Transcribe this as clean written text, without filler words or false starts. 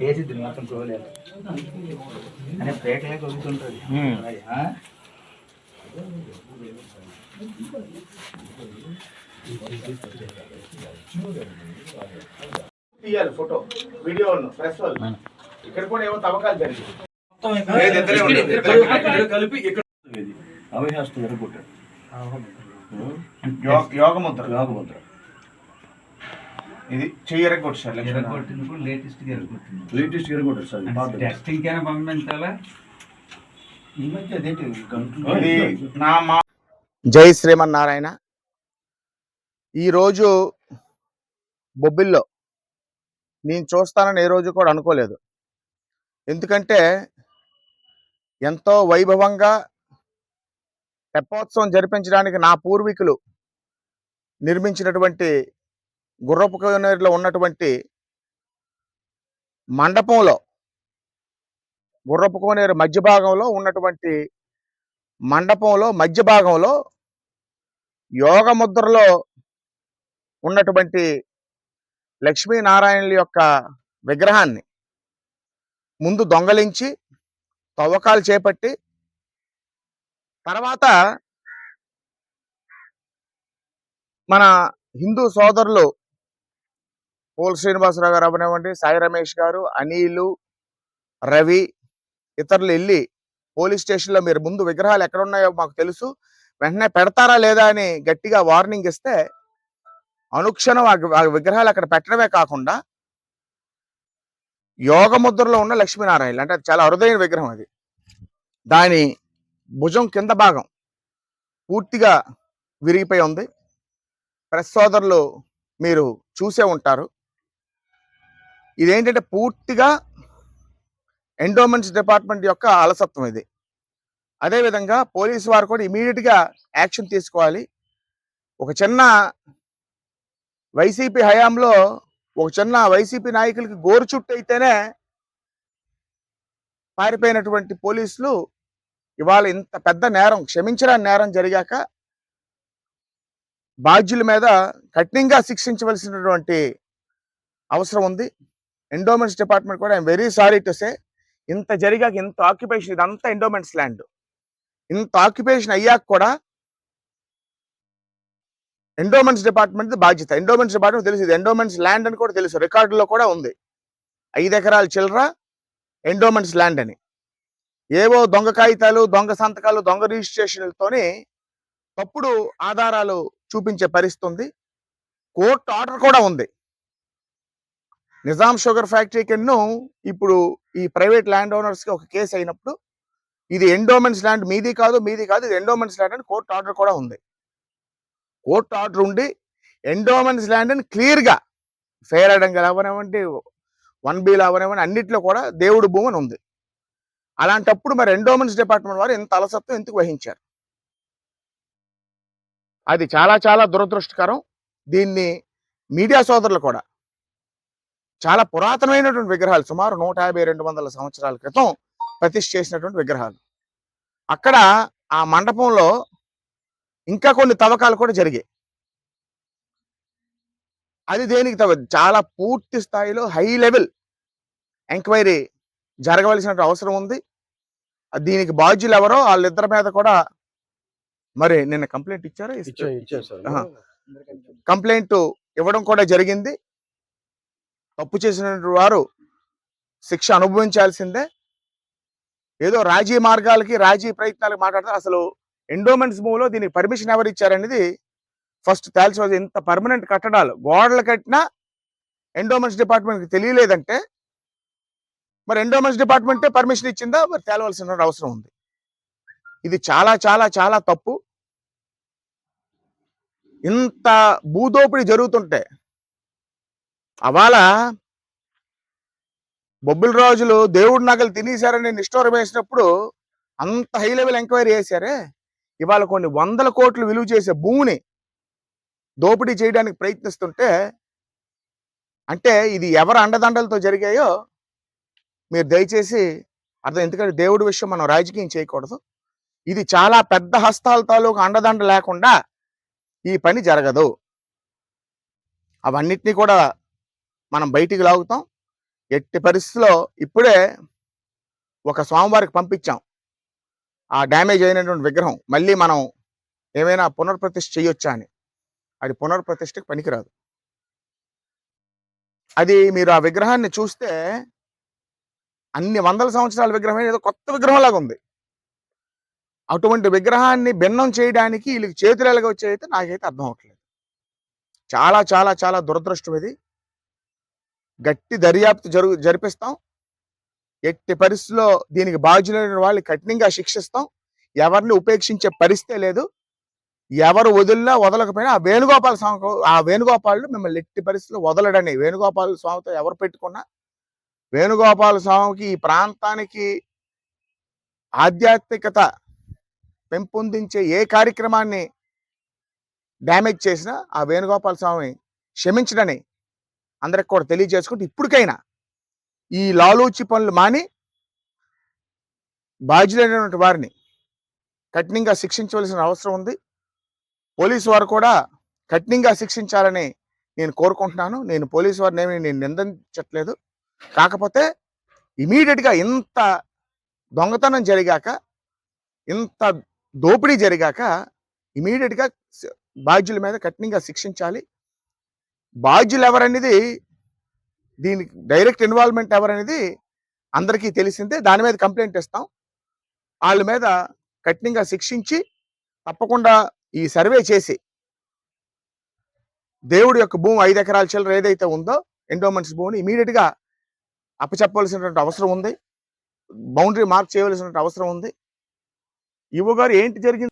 వేసిద్ది మొత్తం చూడలేదు అని పేకలే కొడుతుంటుంది. తీయాలి ఫోటో వీడియో ప్రెస్ వాళ్ళు ఇక్కడ కూడా ఏమో తవ్వకాలు జరిగింది కలిపి ఇక్కడ అవినాష్ని ఎరగొట్టాడు. యోగముద్ర ఇది చెయ్యి ఎరగొట్టారు. లేటెస్ట్ ఎరగొట్టారు సార్. టెస్టింగ్ కైనా పంపించాలా ఈ మధ్య అదేంటి. జై శ్రీమన్నారాయణ. ఈరోజు బొబ్బిల్లో నేను చూస్తానని ఏ రోజు కూడా అనుకోలేదు. ఎందుకంటే ఎంతో వైభవంగా తెప్పోత్సవం జరిపించడానికి నా పూర్వీకులు నిర్మించినటువంటి గుర్రపు కోనేరులో ఉన్నటువంటి మండపంలో, గుర్రపు కోనేరు మధ్య భాగంలో ఉన్నటువంటి మండపంలో మధ్య భాగంలో యోగ ముద్రలో ఉన్నటువంటి లక్ష్మీనారాయణుల యొక్క విగ్రహాన్ని ముందు దొంగలించి తవ్వకాలు చేపట్టి తర్వాత మన హిందూ సోదరులు పోల్ శ్రీనివాసరావు గారు అవనివ్వండి, సాయి రమేష్ గారు, అనిలు, రవి ఇతరులు వెళ్ళి పోలీస్ స్టేషన్లో మీరు ముందు విగ్రహాలు ఎక్కడున్నాయో మాకు తెలుసు, వెంటనే పెడతారా లేదా అని గట్టిగా వార్నింగ్ ఇస్తే అనుక్షణం ఆ విగ్రహాలు అక్కడ పెట్టడమే కాకుండా యోగ ముద్రలో ఉన్న లక్ష్మీనారాయణ అంటే చాలా అరుదైన విగ్రహం అది. దాని భుజం కింద భాగం పూర్తిగా విరిగిపోయి ఉంది. ప్రెస్ సోదరులు మీరు చూసే ఉంటారు. ఇదేంటంటే పూర్తిగా ఎండోమెంట్స్ డిపార్ట్మెంట్ యొక్క అలసత్వం ఇది. అదేవిధంగా పోలీసు వారు కూడా ఇమీడియట్గా యాక్షన్ తీసుకోవాలి. ఒక చిన్న వైసీపీ హయాంలో ఒక చిన్న వైసీపీ నాయకులకి గోరు చుట్టూ అయితేనే పారిపోయినటువంటి పోలీసులు ఇవాళ ఇంత పెద్ద నేరం, క్షమించరాని నేరం జరిగాక బాధ్యుల మీద కఠినంగా శిక్షించవలసినటువంటి అవసరం ఉంది. ఎండోమెంట్స్ డిపార్ట్మెంట్ కూడా I'm very sorry to say, ఇంత జరిగాక ఇంత ఆక్యుపేషన్, ఇదంతా ఎండోమెంట్స్ ల్యాండ్, ఇంత ఆక్యుపేషన్ అయ్యాక కూడా ఎండోమెంట్స్ డిపార్ట్మెంట్ బాధ్యత. ఎండోమెంట్స్ డిపార్ట్మెంట్ తెలుసు, ఇది ఎండోమెంట్స్ ల్యాండ్ అని కూడా తెలుసు, రికార్డులో కూడా ఉంది. 5 ఎకరాల చిల్లర ఎండోమెంట్స్ ల్యాండ్ అని. ఏవో దొంగ కాగితాలు, దొంగ సంతకాలు, దొంగ రిజిస్ట్రేషన్లతోని తప్పుడు ఆధారాలు చూపించే పరిస్థితి ఉంది. కోర్టు ఆర్డర్ కూడా ఉంది. నిజాం షుగర్ ఫ్యాక్టరీకిను ఇప్పుడు ఈ ప్రైవేట్ ల్యాండ్ ఓనర్స్కి ఒక కేసు అయినప్పుడు ఇది ఎండోమెంట్స్ ల్యాండ్, మీది కాదు ఇది ఎండోమెంట్స్ ల్యాండ్ అని కోర్టు ఆర్డర్ కూడా ఉంది. కోర్టు ఆర్డర్ ఉండి ఎండోమెంట్స్ ల్యాండ్ అని క్లియర్గా ఫెయిర్ అడంగల్ అవనివ్వండి, 1Bలో అవనివ్వండి, అన్నింటిలో కూడా దేవుడు భూమి అని ఉంది. అలాంటప్పుడు మరి ఎండోమెంట్స్ డిపార్ట్మెంట్ వారు ఎంత అలసత్వం ఎందుకు వహించారు? అది చాలా చాలా దురదృష్టకరం. దీన్ని మీడియా సోదరులు కూడా చాలా పురాతనమైనటువంటి విగ్రహాలు, సుమారు 150-200 సంవత్సరాల క్రితం ప్రతిష్ఠ చేసినటువంటి విగ్రహాలు. అక్కడ ఆ మండపంలో ఇంకా కొన్ని తవ్వకాలు కూడా జరిగాయి. అది దేనికి చాలా పూర్తి స్థాయిలో హై లెవెల్ ఎంక్వైరీ జరగవలసిన అవసరం ఉంది. దీనికి బాధ్యులు ఎవరో వాళ్ళిద్దరి మీద కూడా మరి నిన్న కంప్లైంట్ ఇచ్చారా? కంప్లైంట్ ఇవ్వడం కూడా జరిగింది. తప్పు చేసినటువంటి వారు శిక్ష అనుభవించాల్సిందే. ఏదో రాజీ మార్గాలకి, రాజీ ప్రయత్నాలకు మాట్లాడతారు. అసలు ఎండోమెంట్స్ భూమిలో దీనికి పర్మిషన్ ఎవరు ఇచ్చారనేది ఫస్ట్ తేల్చవలసి. ఇంత పర్మనెంట్ కట్టడాలు, గోడలు కట్టినా ఎండోమెంట్స్ డిపార్ట్మెంట్కి తెలియలేదంటే మరి ఎండోమెంట్స్ డిపార్ట్మెంటే పర్మిషన్ ఇచ్చిందా మరి తేలవలసిన అవసరం ఉంది. ఇది చాలా చాలా చాలా తప్పు. ఇంత భూదోపిడీ జరుగుతుంటే అవాళ బొబ్బిలి రాజులు దేవుడి నగలు తినేశారని నిష్ఠూరం వేసినప్పుడు అంత హై లెవెల్ ఎంక్వైరీ చేశారే, ఇవాళ కొన్ని 100 కోట్లు విలువ చేసే భూమిని దోపిడీ చేయడానికి ప్రయత్నిస్తుంటే అంటే ఇది ఎవరు అండదండలతో జరిగాయో మీరు దయచేసి అర్థం. ఎందుకంటే దేవుడి విషయం మనం రాజకీయం చేయకూడదు. ఇది చాలా పెద్ద హస్తాల తాలూకు అండదండ లేకుండా ఈ పని జరగదు. అవన్నిటిని కూడా మనం బయటికి లాగుతాం. ఎట్టి పరిస్థితిలో ఇప్పుడే ఒక స్వామివారికి పంపించాం ఆ డ్యామేజ్ అయినటువంటి విగ్రహం. మళ్ళీ మనం ఏమైనా పునర్ప్రతిష్ఠ చేయొచ్చా అని. అది పునర్ప్రతిష్ఠకి పనికిరాదు. అది మీరు ఆ విగ్రహాన్ని చూస్తే అన్ని వందల సంవత్సరాల విగ్రహం ఏదో కొత్త విగ్రహంలాగా ఉంది. అటువంటి విగ్రహాన్ని భిన్నం చేయడానికి వీళ్ళకి చేతులు ఎలాగ వచ్చాయైతే నాకైతే అర్థం అవట్లేదు. చాలా చాలా చాలా దురదృష్టం ఇది. గట్టి దర్యాప్తు జరిపిస్తాం. ఎట్టి పరిస్థితుల్లో దీనికి బాధ్యులైన వాళ్ళని కఠినంగా శిక్షిస్తాం. ఎవరిని ఉపేక్షించే పరిస్థితే లేదు. ఎవరు వదిలినా వదలకపోయినా ఆ వేణుగోపాలు మిమ్మల్ని ఎట్టి పరిస్థితుల్లో వదలడని. వేణుగోపాల స్వామితో ఎవరు పెట్టుకున్నా, వేణుగోపాల స్వామికి ఈ ప్రాంతానికి ఆధ్యాత్మికత పెంపొందించే ఏ కార్యక్రమాన్ని డ్యామేజ్ చేసినా ఆ వేణుగోపాల స్వామి క్షమించడని అందరికి కూడా తెలియజేసుకుంటూ, ఇప్పటికైనా ఈ లాలూచి పనులు మాని బాధ్యులైనటువంటి వారిని కఠినంగా శిక్షించవలసిన అవసరం ఉంది. పోలీసు వారు కూడా కఠినంగా శిక్షించాలని నేను కోరుకుంటున్నాను. నేను పోలీసు వారిని ఏమీ నేను నిందించట్లేదు. కాకపోతే ఇమీడియట్గా ఇంత దొంగతనం జరిగాక, ఇంత దోపిడీ జరిగాక ఇమీడియట్గా బాధ్యుల మీద కఠినంగా శిక్షించాలి. బాధ్యులు ఎవరనేది, దీనికి డైరెక్ట్ ఇన్వాల్వ్మెంట్ ఎవరనేది అందరికీ తెలిసిందే. దాని మీద కంప్లైంట్ ఇస్తాం. వాళ్ళ మీద కఠినంగా శిక్షించి తప్పకుండా ఈ సర్వే చేసి దేవుడి యొక్క భూమి 5 ఎకరాల చిల్లర ఏదైతే ఉందో ఎండోమెంట్స్ భూమిని ఇమీడియట్గా అప్పచెప్పవలసినటువంటి అవసరం ఉంది. బౌండరీ మార్క్ చేయవలసినటువంటి అవసరం ఉంది. ఈవో గారు ఏంటి జరిగింది?